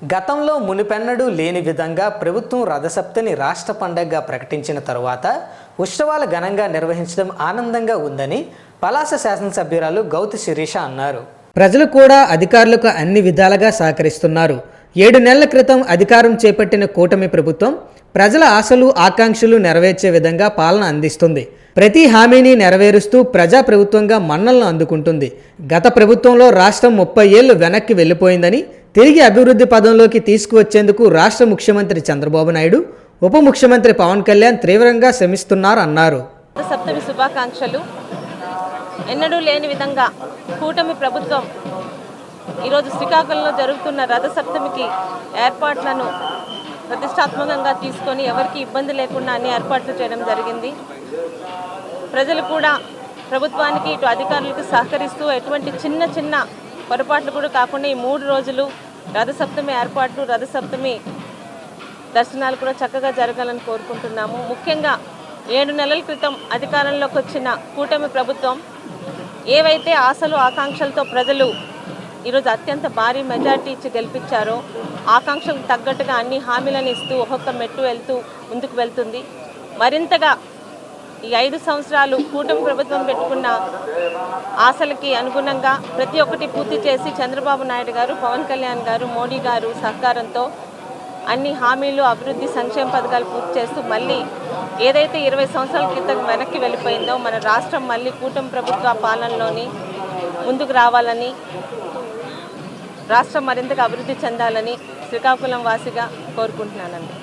గతంలో మునిపెన్నడూ లేని విధంగా ప్రభుత్వం రథసప్తమిని రాష్ట్ర పండగగా ప్రకటించిన తరువాత ఉత్సవాలు ఘనంగా నిర్వహించడం ఆనందంగా ఉందని పలాస శాసనసభ్యురాలు గౌతి శిరీష అన్నారు. ప్రజలు కూడా అధికారులకు అన్ని విధాలుగా సహకరిస్తున్నారు. 7 నెలల క్రితం అధికారం చేపట్టిన కూటమి ప్రభుత్వం ప్రజల ఆశలు ఆకాంక్షలు నెరవేర్చే విధంగా పాలన అందిస్తుంది. ప్రతి హామీని నెరవేరుస్తూ ప్రజాప్రభుత్వంగా మన్నలను అందుకుంటుంది. గత ప్రభుత్వంలో రాష్ట్రం 30 ఏళ్లు వెనక్కి వెళ్ళిపోయిందని, తిరిగి అభివృద్ధి పదంలోకి తీసుకువచ్చేందుకు రాష్ట్ర ముఖ్యమంత్రి చంద్రబాబు నాయుడు, ఉప ముఖ్యమంత్రి పవన్ కళ్యాణ్ తీవ్రంగా శ్రమిస్తున్నారు అన్నారు. సప్తమి శుభాకాంక్షలు. ఎన్నడూ లేని విధంగా కూటమి ప్రభుత్వం ఈరోజు శ్రీకాకుళంలో జరుగుతున్న రథసప్తమికి ఏర్పాట్లను ప్రతిష్టాత్మకంగా తీసుకొని ఎవరికి ఇబ్బంది లేకుండా అన్ని ఏర్పాట్లు చేయడం జరిగింది. ప్రజలు కూడా ప్రభుత్వానికి ఇటు అధికారులకు సహకరిస్తూ ఎటువంటి చిన్న పొరపాట్లు కూడా కాకుండా ఈ 3 రోజులు రథసప్తమి ఏర్పాట్లు, రథసప్తమి దర్శనాలు కూడా చక్కగా జరగాలని కోరుకుంటున్నాము. ముఖ్యంగా 7 నెలల క్రితం అధికారంలోకి వచ్చిన కూటమి ప్రభుత్వం ఏవైతే ఆశలు ఆకాంక్షలతో ప్రజలు ఈరోజు అత్యంత భారీ మెజార్టీ ఇచ్చి గెలిపించారో ఆకాంక్షలకు తగ్గట్టుగా అన్ని హామీలను ఇస్తూ ఒక్కొక్క మెట్టు ముందుకు వెళ్తుంది. మరింతగా ఈ 5 సంవత్సరాలు కూటమి ప్రభుత్వం పెట్టుకున్న ఆశలకి అనుగుణంగా ప్రతి ఒక్కటి పూర్తి చేసి చంద్రబాబు నాయుడు గారు, పవన్ కళ్యాణ్ గారు, మోడీ గారు సహకారంతో అన్ని హామీలు, అభివృద్ధి, సంక్షేమ పథకాలు పూర్తి చేస్తూ మళ్ళీ ఏదైతే 20 సంవత్సరాల క్రితం వెనక్కి వెళ్ళిపోయిందో మన రాష్ట్రం మళ్ళీ కూటమి ప్రభుత్వ పాలనలోని ముందుకు రావాలని, రాష్ట్రం మరింతగా అభివృద్ధి చెందాలని శ్రీకాకుళం వాసిగా కోరుకుంటున్నానండి.